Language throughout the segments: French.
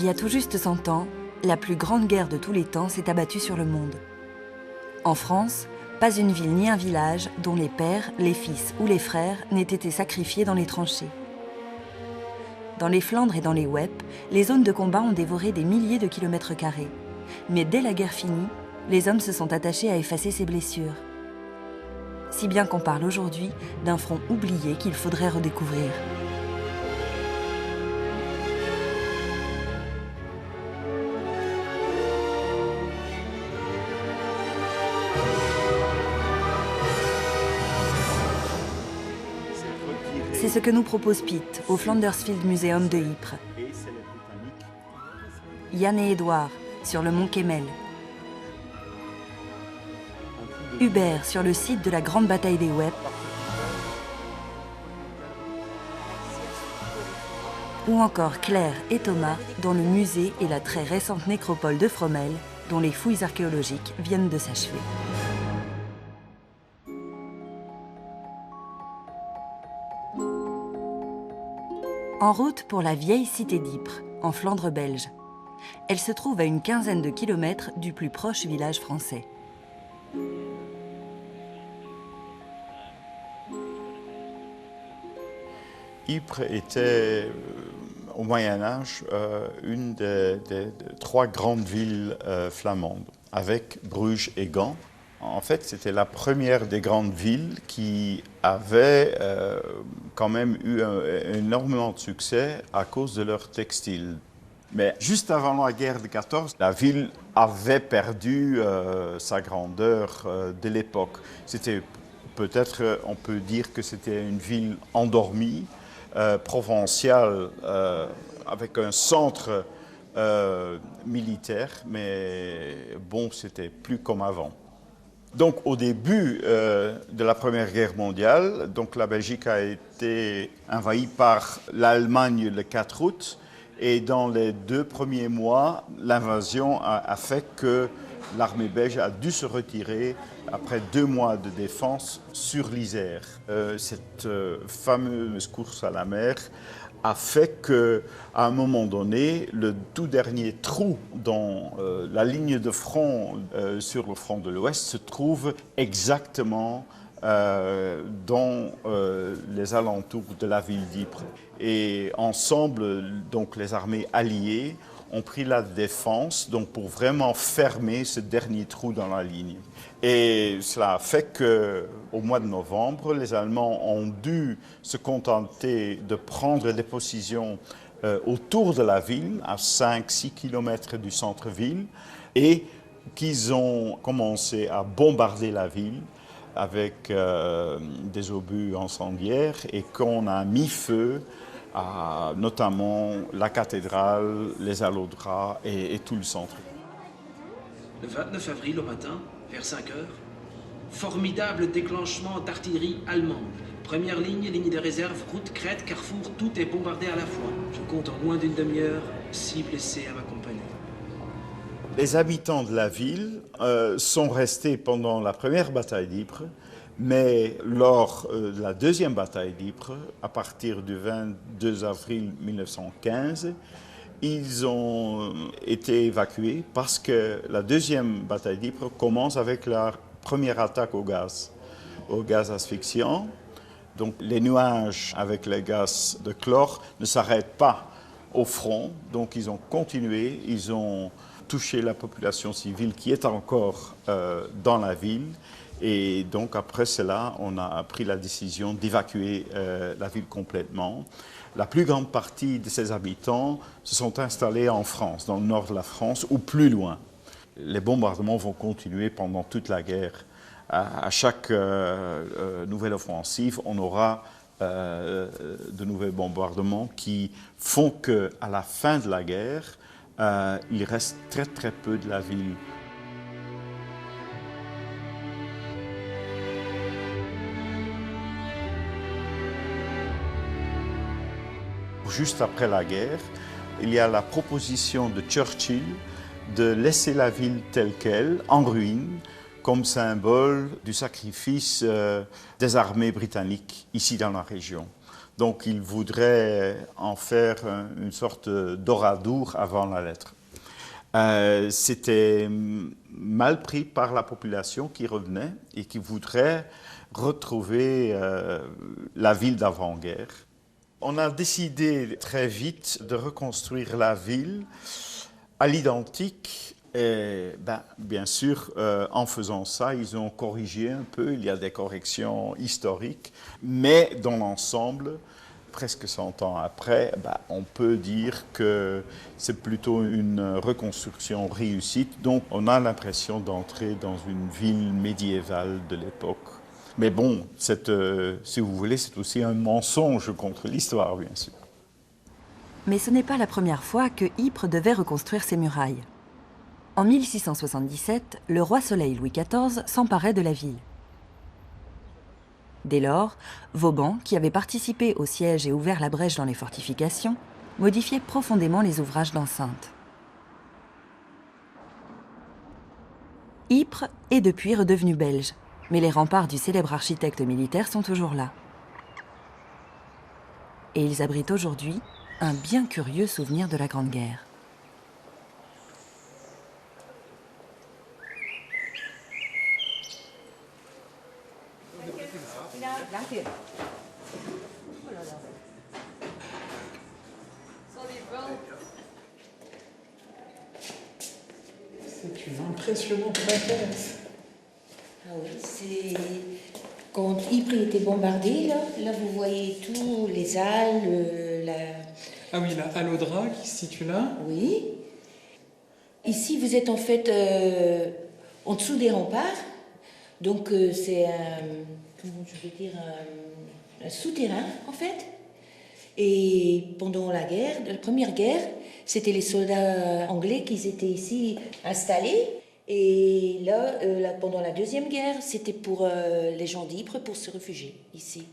Il y a tout juste 100 ans, la plus grande guerre de tous les temps s'est abattue sur le monde. En France, pas une ville ni un village dont les pères, les fils ou les frères n'aient été sacrifiés dans les tranchées. Dans les Flandres et dans les Weppes, les zones de combat ont dévoré des milliers de kilomètres carrés. Mais dès la guerre finie, les hommes se sont attachés à effacer ces blessures. Si bien qu'on parle aujourd'hui d'un front oublié qu'il faudrait redécouvrir. C'est ce que nous propose Piet au Flandersfield Museum de Ypres. Yann et Édouard sur le mont Kemmel. Hubert sur le site de la grande bataille des Weppes. Ou encore Claire et Thomas dans le musée et la très récente nécropole de Fromelles, dont les fouilles archéologiques viennent de s'achever. En route pour la vieille cité d'Ypres, en Flandre belge. Elle se trouve à une quinzaine de kilomètres du plus proche village français. Ypres était, au Moyen-Âge, une des trois grandes villes flamandes, avec Bruges et Gand. En fait, c'était la première des grandes villes qui avait quand même eu énormément de succès à cause de leur textile. Mais juste avant la guerre de 14, la ville avait perdu sa grandeur de l'époque. C'était peut-être, on peut dire que c'était une ville endormie, provinciale, avec un centre militaire, mais bon, c'était plus comme avant. Donc au début de la Première Guerre mondiale, donc la Belgique a été envahie par l'Allemagne le 4 août et dans les 2 premiers mois, l'invasion a fait que l'armée belge a dû se retirer après 2 mois de défense sur l'Isère. Cette fameuse course à la mer a fait qu'à un moment donné, le tout dernier trou dans la ligne de front sur le front de l'Ouest se trouve exactement dans les alentours de la ville d'Ypres. Et ensemble, donc, les armées alliées ont pris la défense donc, pour vraiment fermer ce dernier trou dans la ligne. Et cela a fait qu'au mois de novembre, les Allemands ont dû se contenter de prendre des positions autour de la ville, à 5-6 km du centre-ville, et qu'ils ont commencé à bombarder la ville avec des obus incendiaires et qu'on a mis feu à notamment la cathédrale, les allodras et tout le centre. Le 29 avril au matin, vers 5 heures, formidable déclenchement d'artillerie allemande. Première ligne, ligne de réserve, route, crête, carrefour, tout est bombardé à la fois. Je compte en moins d'une demi-heure, 6 blessés à m'accompagner. Les habitants de la ville sont restés pendant la première bataille d'Ypres, mais lors de la deuxième bataille d'Ypres, à partir du 22 avril 1915, ils ont été évacués parce que la deuxième bataille d'Ypres commence avec la première attaque au gaz asphyxiant. Donc les nuages avec les gaz de chlore ne s'arrêtent pas au front, donc ils ont continué, ils ont touché la population civile qui est encore dans la ville. Et donc après cela, on a pris la décision d'évacuer la ville complètement. La plus grande partie de ces habitants se sont installés en France, dans le nord de la France ou plus loin. Les bombardements vont continuer pendant toute la guerre. À chaque nouvelle offensive, on aura de nouveaux bombardements qui font qu'à la fin de la guerre, il reste très très peu de la ville. Juste après la guerre, il y a la proposition de Churchill de laisser la ville telle qu'elle, en ruine, comme symbole du sacrifice des armées britanniques ici dans la région. Donc il voudrait en faire une sorte d'oradour avant la lettre. C'était mal pris par la population qui revenait et qui voudrait retrouver la ville d'avant-guerre. On a décidé très vite de reconstruire la ville à l'identique. Et bien sûr, en faisant ça, ils ont corrigé un peu, il y a des corrections historiques, mais dans l'ensemble, presque 100 ans après, on peut dire que c'est plutôt une reconstruction réussite. Donc on a l'impression d'entrer dans une ville médiévale de l'époque. Mais bon, si vous voulez, c'est aussi un mensonge contre l'histoire, bien sûr. Mais ce n'est pas la première fois que Ypres devait reconstruire ses murailles. En 1677, le roi Soleil Louis XIV s'emparait de la ville. Dès lors, Vauban, qui avait participé au siège et ouvert la brèche dans les fortifications, modifiait profondément les ouvrages d'enceinte. Ypres est depuis redevenu belge, mais les remparts du célèbre architecte militaire sont toujours là. Et ils abritent aujourd'hui un bien curieux souvenir de la Grande Guerre. C'est une impressionnante maquette. Ah oui, c'est... Quand Ypres était bombardé, là vous voyez tous les halles, Ah oui, la halle Audra qui se situe là. Oui. Ici, vous êtes en fait en dessous des remparts. Donc c'est comment je vais dire, un souterrain en fait. Et pendant la première guerre, c'était les soldats anglais qui étaient ici installés. Et là, pendant la deuxième guerre, c'était pour les gens d'Ypres pour se réfugier ici.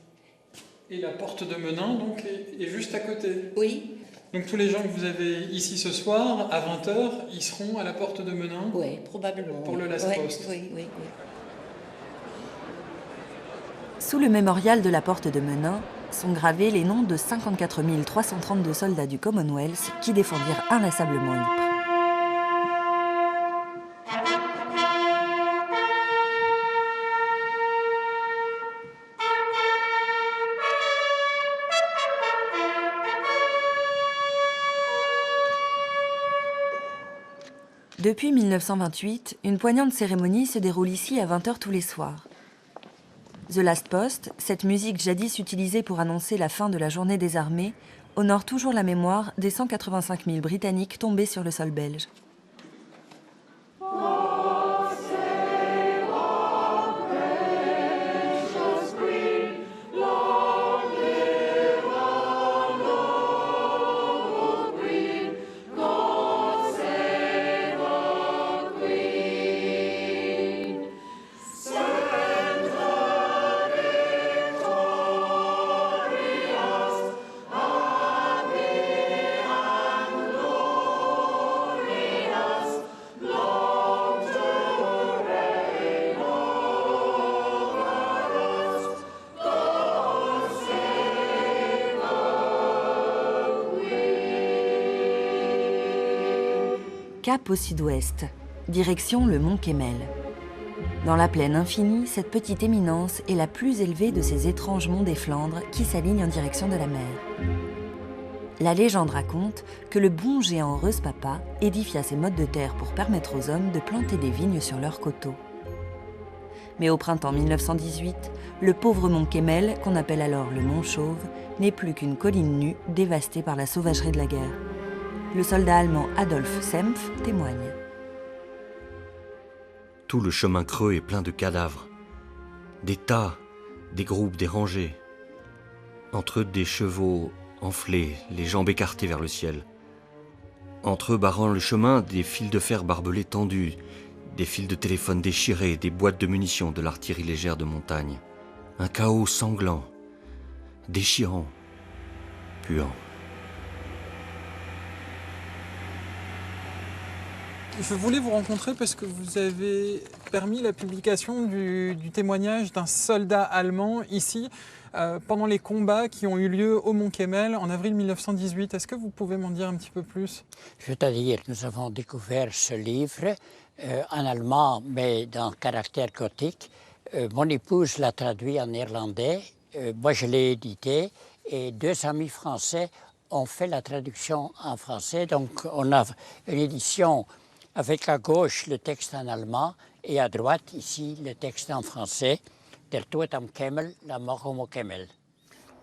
Et la porte de Menin donc, est juste à côté. Oui. Donc tous les gens que vous avez ici ce soir, à 20h, ils seront à la porte de Menin. Oui, probablement. Pour le last post. Oui. Sous le mémorial de la porte de Menin sont gravés les noms de 54 332 soldats du Commonwealth qui défendirent inlassablement Ypres. Depuis 1928, une poignante cérémonie se déroule ici à 20h tous les soirs. The Last Post, cette musique jadis utilisée pour annoncer la fin de la journée des armées, honore toujours la mémoire des 185 000 Britanniques tombés sur le sol belge. Cap au sud-ouest, direction le mont Kemmel. Dans la plaine infinie, cette petite éminence est la plus élevée de ces étranges monts des Flandres qui s'alignent en direction de la mer. La légende raconte que le bon géant Reuspapa édifia ces mottes de terre pour permettre aux hommes de planter des vignes sur leurs coteaux. Mais au printemps 1918, le pauvre mont Kemmel, qu'on appelle alors le mont Chauve, n'est plus qu'une colline nue dévastée par la sauvagerie de la guerre. Le soldat allemand Adolf Sempf témoigne. Tout le chemin creux est plein de cadavres. Des tas, des groupes, des rangées. Entre eux, des chevaux enflés, les jambes écartées vers le ciel. Entre eux, barrant le chemin, des fils de fer barbelés tendus, des fils de téléphone déchirés, des boîtes de munitions de l'artillerie légère de montagne. Un chaos sanglant, déchirant, puant. Je voulais vous rencontrer parce que vous avez permis la publication du témoignage d'un soldat allemand ici pendant les combats qui ont eu lieu au Mont Kemmel en avril 1918. Est-ce que vous pouvez m'en dire un petit peu plus? C'est-à-dire, nous avons découvert ce livre en allemand, mais dans caractère gothique. Mon épouse l'a traduit en néerlandais, moi je l'ai édité, et deux amis français ont fait la traduction en français. Donc on a une édition avec à gauche le texte en allemand et à droite ici le texte en français. Der Tod am Kemmel, la mort au Mont Kemmel.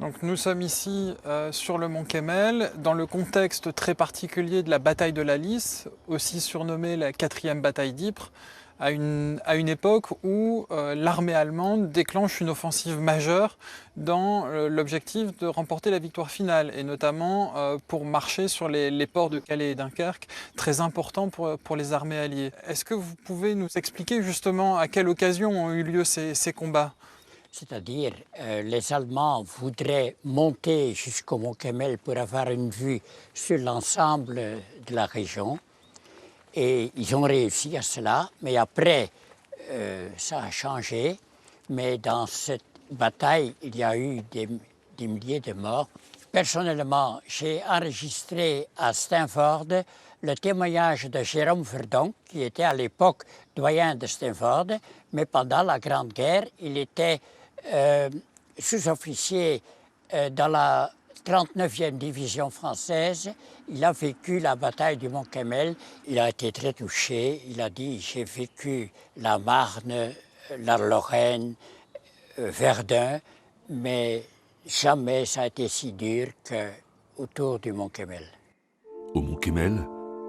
Donc nous sommes ici sur le Mont Kemmel, dans le contexte très particulier de la bataille de la Lys, aussi surnommée la 4e bataille d'Ypres, à une époque où l'armée allemande déclenche une offensive majeure dans l'objectif de remporter la victoire finale, et notamment pour marcher sur les ports de Calais et Dunkerque, très importants pour les armées alliées. Est-ce que vous pouvez nous expliquer justement à quelle occasion ont eu lieu ces combats? C'est-à-dire, les Allemands voudraient monter jusqu'au Mont Kemmel pour avoir une vue sur l'ensemble de la région. Et ils ont réussi à cela, mais après, ça a changé. Mais dans cette bataille, il y a eu des milliers de morts. Personnellement, j'ai enregistré à Steenvoorde le témoignage de Jérôme Verdonck, qui était à l'époque doyen de Steenvoorde, mais pendant la Grande Guerre, il était sous-officier dans la 39e division française. Il a vécu la bataille du Mont Kemmel. Il a été très touché. Il a dit « J'ai vécu la Marne, la Lorraine, Verdun, mais jamais ça a été si dur qu'autour du Mont Kemmel. » Au Mont Kemmel,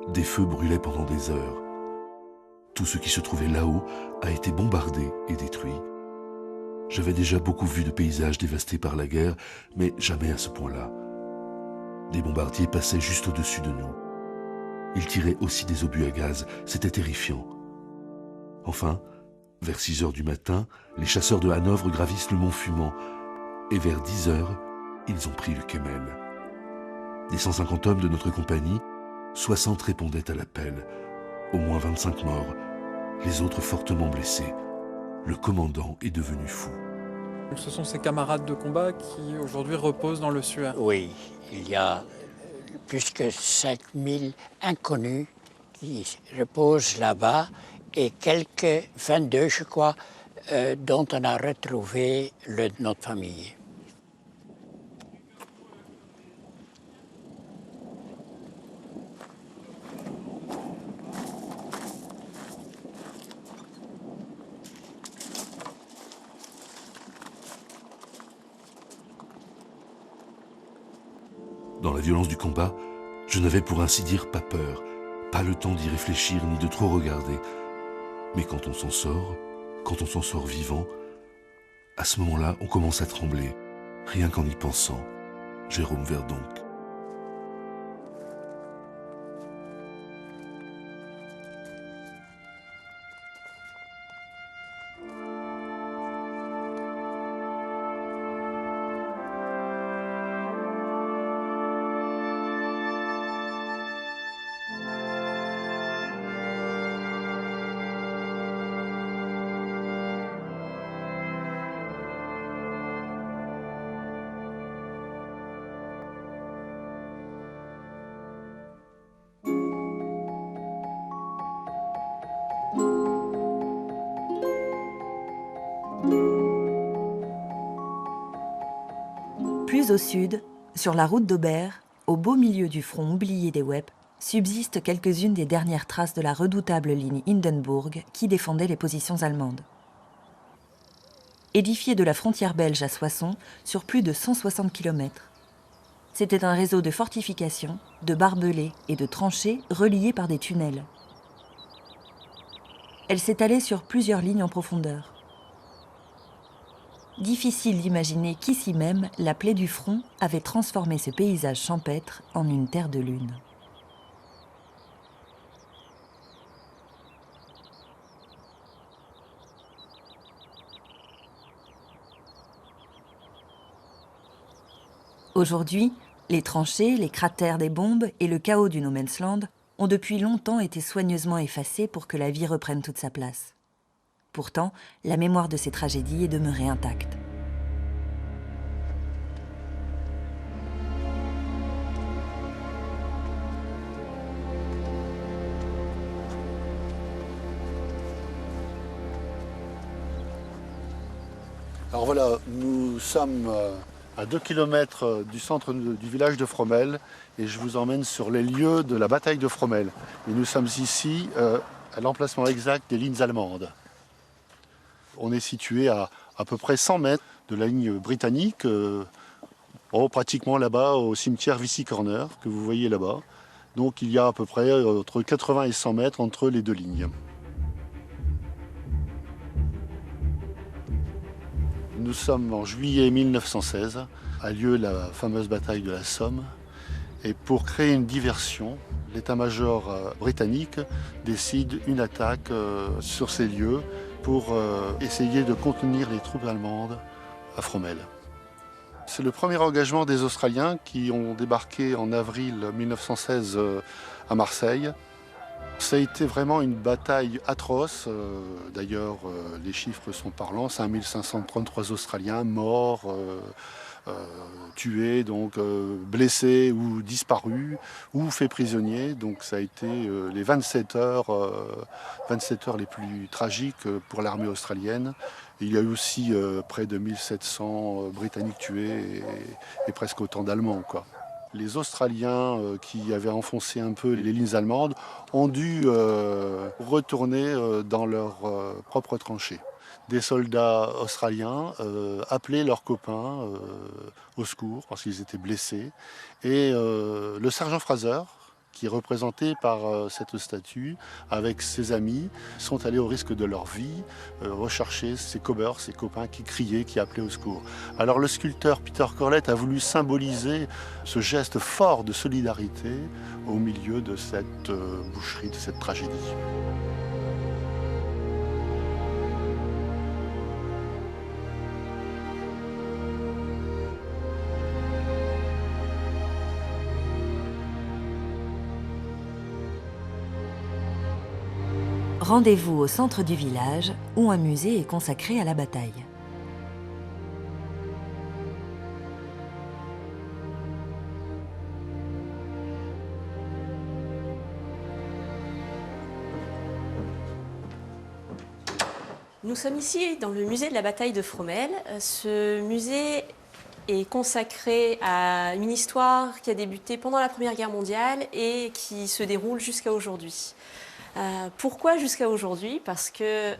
des feux brûlaient pendant des heures. Tout ce qui se trouvait là-haut a été bombardé et détruit. J'avais déjà beaucoup vu de paysages dévastés par la guerre, mais jamais à ce point-là. Des bombardiers passaient juste au-dessus de nous. Ils tiraient aussi des obus à gaz, c'était terrifiant. Enfin, vers 6 heures du matin, les chasseurs de Hanovre gravissent le mont Fumant, et vers 10 heures, ils ont pris le Kemmel. Des 150 hommes de notre compagnie, 60 répondaient à l'appel. Au moins 25 morts, les autres fortement blessés. Le commandant est devenu fou. Ce sont ces camarades de combat qui aujourd'hui reposent dans le Suaire. Oui, il y a plus que 5000 inconnus qui reposent là-bas et quelques 22, je crois, dont on a retrouvé notre famille. Dans la violence du combat, je n'avais pour ainsi dire pas peur, pas le temps d'y réfléchir ni de trop regarder. Mais quand on s'en sort vivant, à ce moment-là, on commence à trembler, rien qu'en y pensant. Jérôme Verdonck. Plus au sud, sur la route d'Aubert, au beau milieu du front oublié des Wep, subsistent quelques-unes des dernières traces de la redoutable ligne Hindenburg qui défendait les positions allemandes. Édifiée de la frontière belge à Soissons sur plus de 160 km. C'était un réseau de fortifications, de barbelés et de tranchées reliés par des tunnels. Elle s'étalait sur plusieurs lignes en profondeur. Difficile d'imaginer qu'ici même, la plaie du front avait transformé ce paysage champêtre en une terre de lune. Aujourd'hui, les tranchées, les cratères des bombes et le chaos du No Man's Land ont depuis longtemps été soigneusement effacées pour que la vie reprenne toute sa place. Pourtant, la mémoire de ces tragédies est demeurée intacte. Alors voilà, nous sommes à 2 km du centre du village de Fromelles et je vous emmène sur les lieux de la bataille de Fromelles. Et nous sommes ici à l'emplacement exact des lignes allemandes. On est situé à peu près 100 mètres de la ligne britannique, pratiquement là-bas au cimetière Vissy Corner que vous voyez là-bas. Donc il y a à peu près entre 80 et 100 mètres entre les deux lignes. Nous sommes en juillet 1916, a lieu la fameuse bataille de la Somme. Et pour créer une diversion, l'état-major britannique décide une attaque sur ces lieux pour essayer de contenir les troupes allemandes à Fromelles. C'est le premier engagement des Australiens qui ont débarqué en avril 1916 à Marseille. Ça a été vraiment une bataille atroce. D'ailleurs, les chiffres sont parlants. 5533 Australiens morts, tués, donc blessés ou disparus, ou faits prisonniers. Donc ça a été les 27 heures les plus tragiques pour l'armée australienne. Il y a eu aussi près de 1700 Britanniques tués et presque autant d'Allemands, quoi. Les Australiens qui avaient enfoncé un peu les lignes allemandes ont dû retourner dans leurs propres tranchées. Des soldats australiens appelaient leurs copains au secours parce qu'ils étaient blessés. Et le sergent Fraser, qui est représenté par cette statue, avec ses amis, sont allés au risque de leur vie rechercher ces cobeurs, ces copains qui criaient, qui appelaient au secours. Alors le sculpteur Peter Corlett a voulu symboliser ce geste fort de solidarité au milieu de cette boucherie, de cette tragédie. Rendez-vous au centre du village où un musée est consacré à la bataille. Nous sommes ici dans le musée de la bataille de Fromelles. Ce musée est consacré à une histoire qui a débuté pendant la Première Guerre mondiale et qui se déroule jusqu'à aujourd'hui. Pourquoi jusqu'à aujourd'hui? Parce que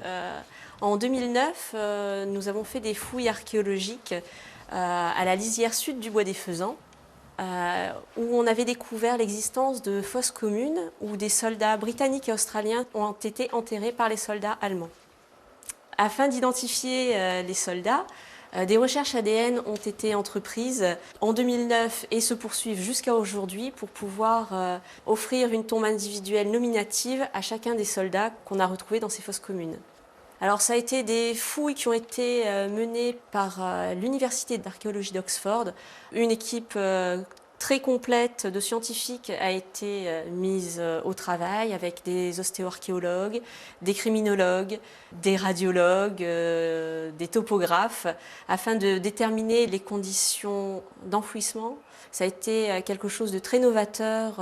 en 2009, nous avons fait des fouilles archéologiques à la lisière sud du Bois des Faisans, où on avait découvert l'existence de fosses communes où des soldats britanniques et australiens ont été enterrés par les soldats allemands. Afin d'identifier les soldats, des recherches ADN ont été entreprises en 2009 et se poursuivent jusqu'à aujourd'hui pour pouvoir offrir une tombe individuelle nominative à chacun des soldats qu'on a retrouvés dans ces fosses communes. Alors ça a été des fouilles qui ont été menées par l'Université d'archéologie d'Oxford. Une équipe très complète de scientifiques a été mise au travail avec des ostéoarchéologues, des criminologues, des radiologues, des topographes, afin de déterminer les conditions d'enfouissement. Ça a été quelque chose de très novateur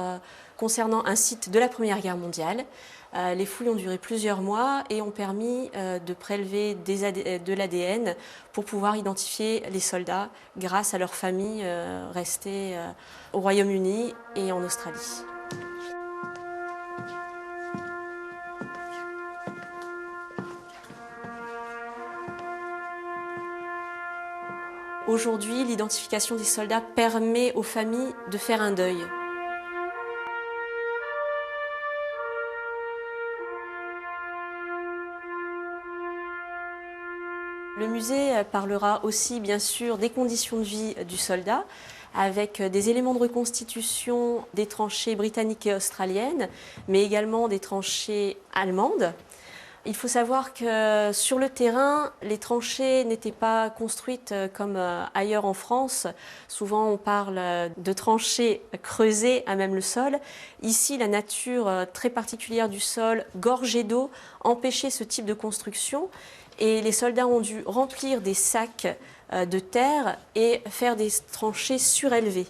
concernant un site de la Première Guerre mondiale. Les fouilles ont duré plusieurs mois et ont permis de prélever de l'ADN pour pouvoir identifier les soldats grâce à leurs familles restées au Royaume-Uni et en Australie. Aujourd'hui, l'identification des soldats permet aux familles de faire un deuil. Le musée parlera aussi, bien sûr, des conditions de vie du soldat, avec des éléments de reconstitution des tranchées britanniques et australiennes, mais également des tranchées allemandes. Il faut savoir que sur le terrain, les tranchées n'étaient pas construites comme ailleurs en France. Souvent, on parle de tranchées creusées à même le sol. Ici, la nature très particulière du sol, gorgée d'eau, empêchait ce type de construction. Et les soldats ont dû remplir des sacs de terre et faire des tranchées surélevées.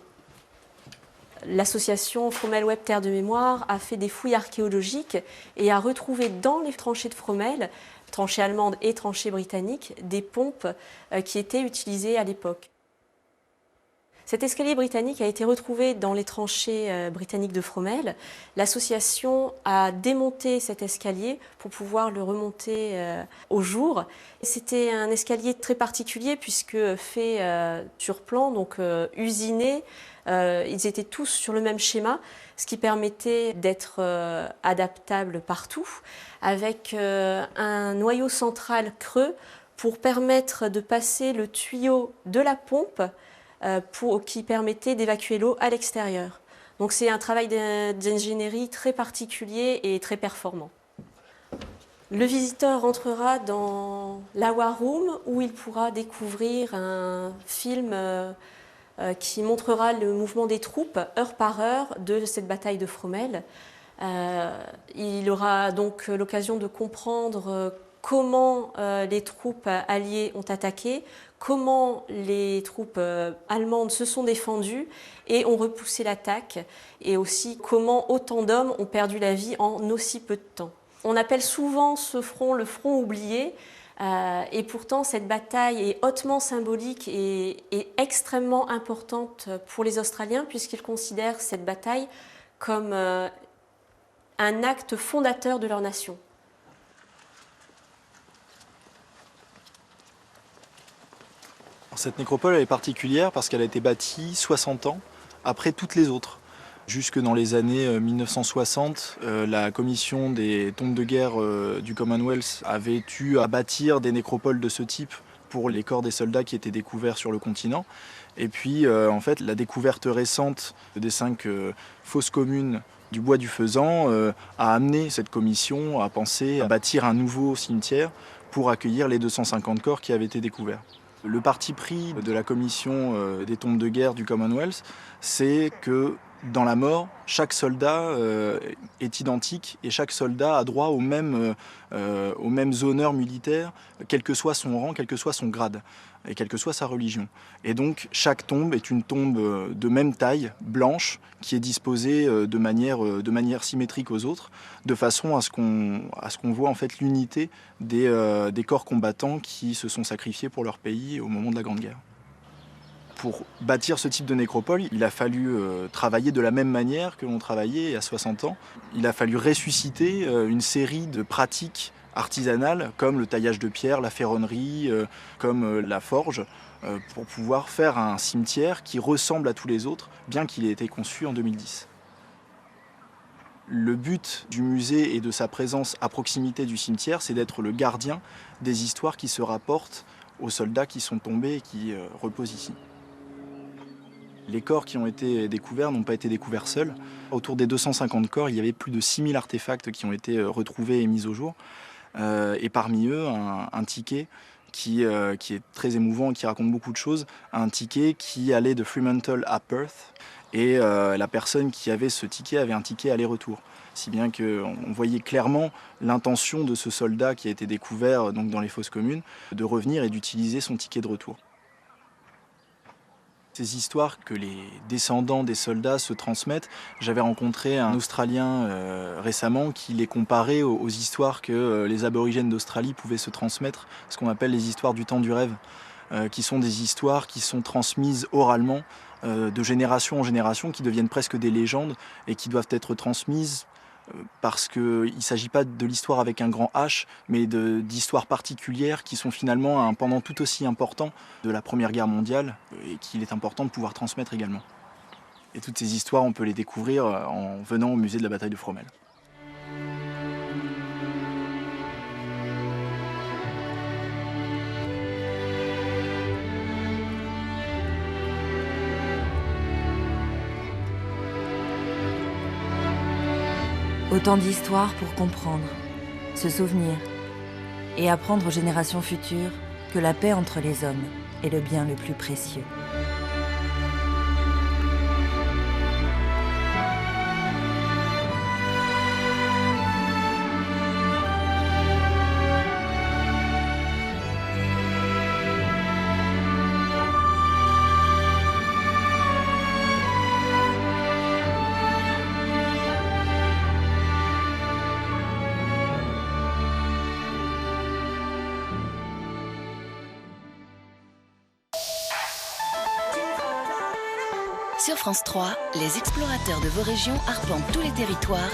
L'association Fromelles Web Terre de Mémoire a fait des fouilles archéologiques et a retrouvé dans les tranchées de Fromelles, tranchées allemandes et tranchées britanniques, des pompes qui étaient utilisées à l'époque. Cet escalier britannique a été retrouvé dans les tranchées britanniques de Fromelles. L'association a démonté cet escalier pour pouvoir le remonter au jour. C'était un escalier très particulier puisque fait sur plan, donc usiné. Ils étaient tous sur le même schéma, ce qui permettait d'être adaptable partout, avec un noyau central creux pour permettre de passer le tuyau de la pompe qui permettait d'évacuer l'eau à l'extérieur. Donc c'est un travail d'ingénierie très particulier et très performant. Le visiteur entrera dans la War Room où il pourra découvrir un film qui montrera le mouvement des troupes heure par heure de cette bataille de Fromelles. Il aura donc l'occasion de comprendre comment les troupes alliées ont attaqué, comment les troupes allemandes se sont défendues et ont repoussé l'attaque, et aussi comment autant d'hommes ont perdu la vie en aussi peu de temps. On appelle souvent ce front le front oublié, et pourtant cette bataille est hautement symbolique et extrêmement importante pour les Australiens puisqu'ils considèrent cette bataille comme un acte fondateur de leur nation. Cette nécropole elle est particulière parce qu'elle a été bâtie 60 ans après toutes les autres. Jusque dans les années 1960, la commission des tombes de guerre du Commonwealth avait eu à bâtir des nécropoles de ce type pour les corps des soldats qui étaient découverts sur le continent. Et puis, en fait, la découverte récente des 5 fosses communes du bois du Faisan a amené cette commission à penser à bâtir un nouveau cimetière pour accueillir les 250 corps qui avaient été découverts. Le parti pris de la commission des tombes de guerre du Commonwealth, c'est que dans la mort, chaque soldat est identique et chaque soldat a droit aux mêmes honneurs militaires, quel que soit son rang, quel que soit son grade et quelle que soit sa religion. Et donc chaque tombe est une tombe de même taille, blanche, qui est disposée de manière symétrique aux autres, de façon à ce qu'on voit en fait l'unité des corps combattants qui se sont sacrifiés pour leur pays au moment de la Grande Guerre. Pour bâtir ce type de nécropole, il a fallu travailler de la même manière que l'on travaillait il y a 60 ans. Il a fallu ressusciter une série de pratiques artisanales comme le taillage de pierre, la ferronnerie, comme la forge, pour pouvoir faire un cimetière qui ressemble à tous les autres, bien qu'il ait été conçu en 2010. Le but du musée et de sa présence à proximité du cimetière, c'est d'être le gardien des histoires qui se rapportent aux soldats qui sont tombés et qui reposent ici. Les corps qui ont été découverts n'ont pas été découverts seuls. Autour des 250 corps, il y avait plus de 6000 artefacts qui ont été retrouvés et mis au jour. Et parmi eux, un ticket qui est très émouvant et qui raconte beaucoup de choses. Un ticket qui allait de Fremantle à Perth. Et la personne qui avait ce ticket avait un ticket aller-retour. Si bien qu'on voyait clairement l'intention de ce soldat qui a été découvert donc, dans les fosses communes de revenir et d'utiliser son ticket de retour. Ces histoires que les descendants des soldats se transmettent, j'avais rencontré un Australien récemment qui les comparait aux histoires que les aborigènes d'Australie pouvaient se transmettre, ce qu'on appelle les histoires du temps du rêve, qui sont des histoires qui sont transmises oralement de génération en génération, qui deviennent presque des légendes et qui doivent être transmises parce qu'il ne s'agit pas de l'histoire avec un grand H, mais d'histoires particulières qui sont finalement un pendant tout aussi important de la Première Guerre mondiale et qu'il est important de pouvoir transmettre également. Et toutes ces histoires, on peut les découvrir en venant au musée de la bataille de Fromelles. Autant d'histoires pour comprendre, se souvenir, et apprendre aux générations futures que la paix entre les hommes est le bien le plus précieux. Sur France 3, les explorateurs de vos régions arpentent tous les territoires